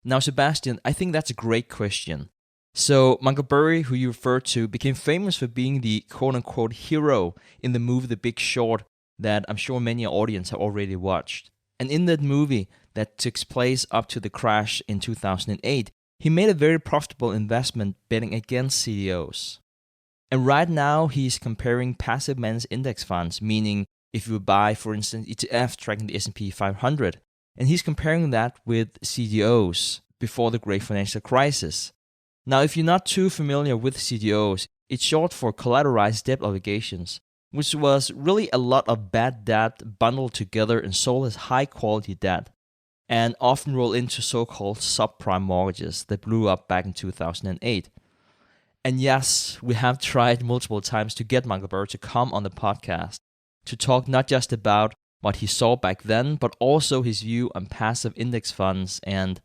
Now, Sebastian, I think that's a great question. So, Michael Burry, who you referred to, became famous for being the quote-unquote hero in the movie The Big Short that I'm sure many audience have already watched. And in that movie that took place up to the crash in 2008, he made a very profitable investment betting against CDOs. And right now, he's comparing passive managed index funds, meaning if you buy, for instance, ETF tracking the S&P 500, and he's comparing that with CDOs before the great financial crisis. Now, if you're not too familiar with CDOs, it's short for collateralized debt obligations, which was really a lot of bad debt bundled together and sold as high-quality debt, and often roll into so-called subprime mortgages that blew up back in 2008. And yes, we have tried multiple times to get Michael Burry to come on the podcast to talk not just about what he saw back then, but also his view on passive index funds. And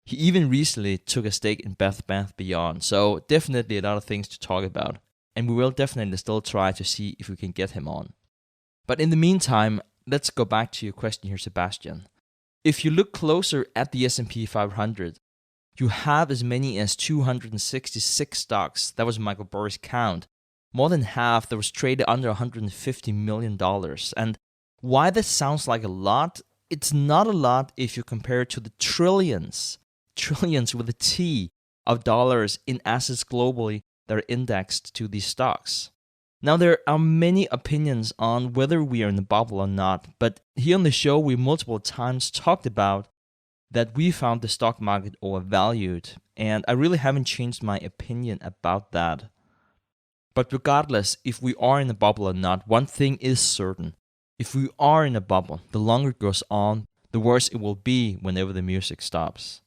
he even recently took a stake in Bed Bath Beyond. So definitely a lot of things to talk about. And we will definitely still try to see if we can get him on. But in the meantime, let's go back to your question here, Sebastian. If you look closer at the S&P 500, you have as many as 266 stocks. That was Michael Burry's count. More than half that was traded under $150 million. And why this sounds like a lot, it's not a lot if you compare it to the trillions with a T of dollars in assets globally that are indexed to these stocks. Now, there are many opinions on whether we are in the bubble or not, but here on the show, we multiple times talked about that we found the stock market overvalued, and I really haven't changed my opinion about that. But regardless, if we are in a bubble or not, one thing is certain. If we are in a bubble, the longer it goes on, the worse it will be whenever the music stops.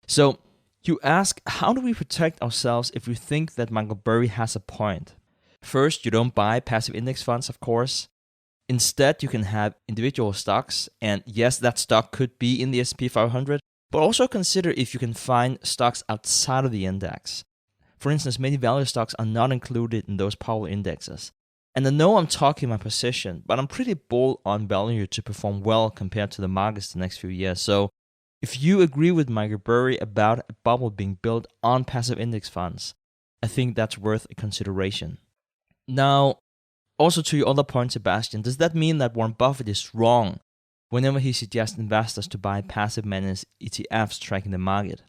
So, you ask, how do we protect ourselves if we think that Michael Burry has a point? First, you don't buy passive index funds, of course. Instead, you can have individual stocks, and yes, that stock could be in the S&P 500, but also consider if you can find stocks outside of the index. For instance, many value stocks are not included in those power indexes. And I know I'm talking my position, but I'm pretty bold on value to perform well compared to the markets the next few years. So if you agree with Michael Burry about a bubble being built on passive index funds, I think that's worth a consideration. Now, also to your other point, Sebastian, does that mean that Warren Buffett is wrong whenever he suggests investors to buy passive managed ETFs tracking the market?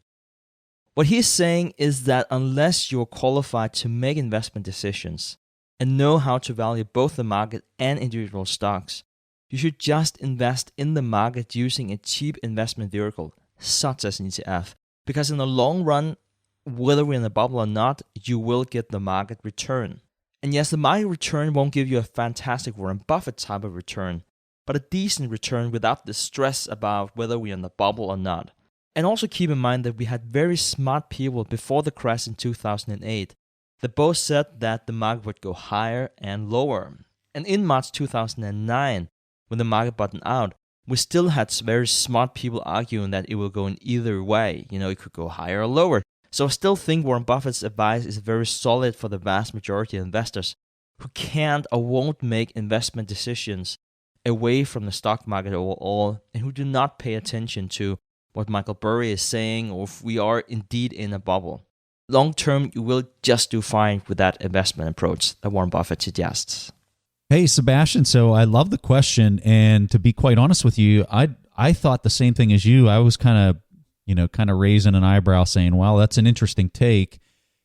What he's saying is that unless you're qualified to make investment decisions and know how to value both the market and individual stocks, you should just invest in the market using a cheap investment vehicle, such as an ETF, because in the long run, whether we're in a bubble or not, you will get the market return. And yes, the market return won't give you a fantastic Warren Buffett type of return, but a decent return without the stress about whether we're in the bubble or not. And also keep in mind that we had very smart people before the crash in 2008 that both said that the market would go higher and lower. And in March 2009, when the market bottomed out, we still had very smart people arguing that it will go in either way. It could go higher or lower. So I still think Warren Buffett's advice is very solid for the vast majority of investors who can't or won't make investment decisions away from the stock market overall and who do not pay attention to what Michael Burry is saying or if we are indeed in a bubble. Long term, you will just do fine with that investment approach that Warren Buffett suggests. Hey, Sebastian, so I love the question, and to be quite honest with you, I thought the same thing as you. I was kind of raising an eyebrow saying, wow, that's an interesting take.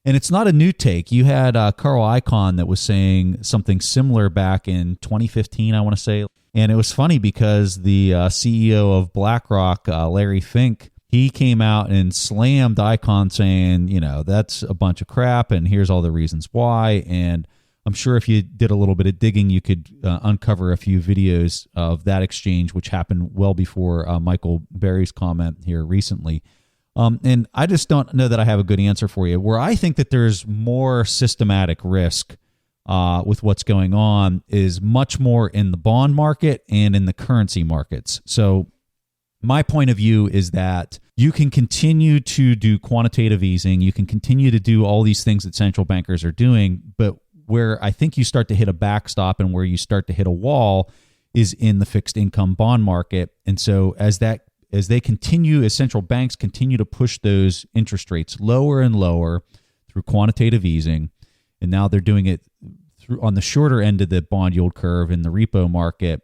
And it's not a new take. You had Carl Icahn that was saying something similar back in 2015, I want to say. And it was funny because the CEO of BlackRock, Larry Fink, he came out and slammed Icahn saying, that's a bunch of crap and here's all the reasons why. And I'm sure if you did a little bit of digging, you could uncover a few videos of that exchange, which happened well before Michael Burry's comment here recently. And I just don't know that I have a good answer for you. Where I think that there's more systematic risk with what's going on is much more in the bond market and in the currency markets. So my point of view is that you can continue to do quantitative easing. You can continue to do all these things that central bankers are doing, but where I think you start to hit a backstop and where you start to hit a wall is in the fixed income bond market. And so as central banks continue to push those interest rates lower and lower through quantitative easing, and now they're doing it on the shorter end of the bond yield curve in the repo market,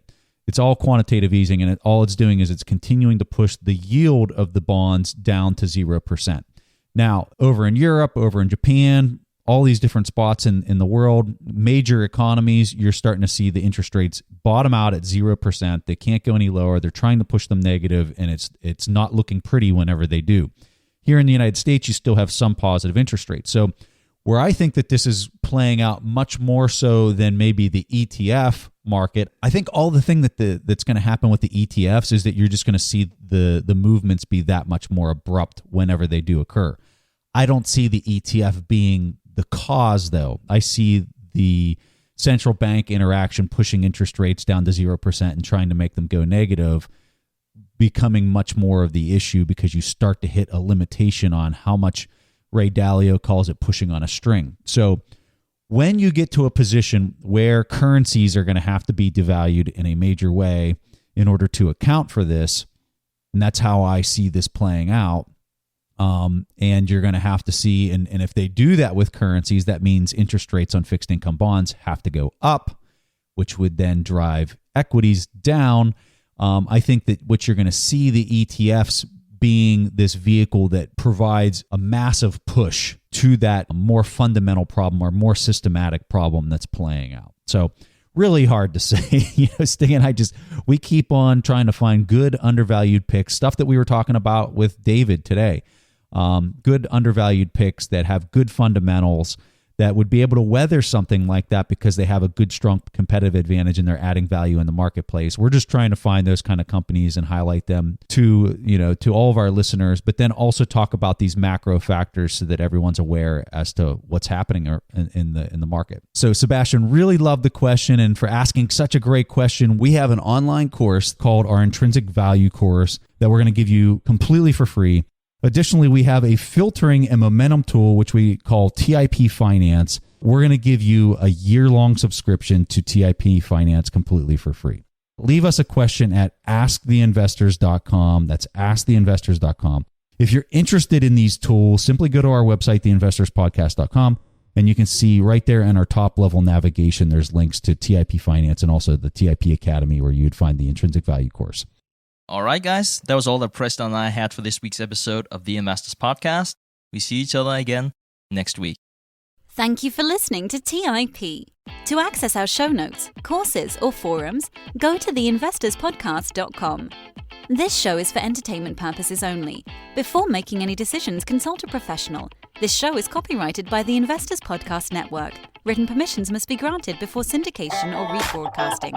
it's all quantitative easing, and all it's doing is it's continuing to push the yield of the bonds down to 0%. Now, over in Europe, over in Japan, all these different spots in the world, major economies, you're starting to see the interest rates bottom out at 0%. They can't go any lower. They're trying to push them negative, and it's not looking pretty whenever they do. Here in the United States, you still have some positive interest rates. So where I think that this is playing out much more so than maybe the ETF market, I think all the thing that's going to happen with the ETFs is that you're just going to see the movements be that much more abrupt whenever they do occur. I don't see the ETF being the cause, though. I see the central bank interaction pushing interest rates down to 0% and trying to make them go negative becoming much more of the issue, because you start to hit a limitation on how much Ray Dalio calls it pushing on a string. So when you get to a position where currencies are going to have to be devalued in a major way in order to account for this, and that's how I see this playing out, and you're going to have to see, and if they do that with currencies, that means interest rates on fixed income bonds have to go up, which would then drive equities down. I think that what you're going to see the ETFs being this vehicle that provides a massive push to that more fundamental problem or more systematic problem that's playing out. So really hard to say. Sting and I we keep on trying to find good undervalued picks, stuff that we were talking about with David today. Good undervalued picks that have good fundamentals that would be able to weather something like that because they have a good, strong competitive advantage and they're adding value in the marketplace. We're just trying to find those kind of companies and highlight them to all of our listeners, but then also talk about these macro factors so that everyone's aware as to what's happening in the market. So Sebastian, really loved the question, and for asking such a great question. We have an online course called our Intrinsic Value course that we're going to give you completely for free. Additionally, we have a filtering and momentum tool, which we call TIP Finance. We're going to give you a year-long subscription to TIP Finance completely for free. Leave us a question at asktheinvestors.com. That's asktheinvestors.com. If you're interested in these tools, simply go to our website, theinvestorspodcast.com, and you can see right there in our top-level navigation, there's links to TIP Finance and also the TIP Academy, where you'd find the Intrinsic Value course. All right, guys, that was all that Preston and I had for this week's episode of the Investors Podcast. We see each other again next week. Thank you for listening to TIP. To access our show notes, courses, or forums, go to theinvestorspodcast.com. This show is for entertainment purposes only. Before making any decisions, consult a professional. This show is copyrighted by the Investors Podcast Network. Written permissions must be granted before syndication or rebroadcasting.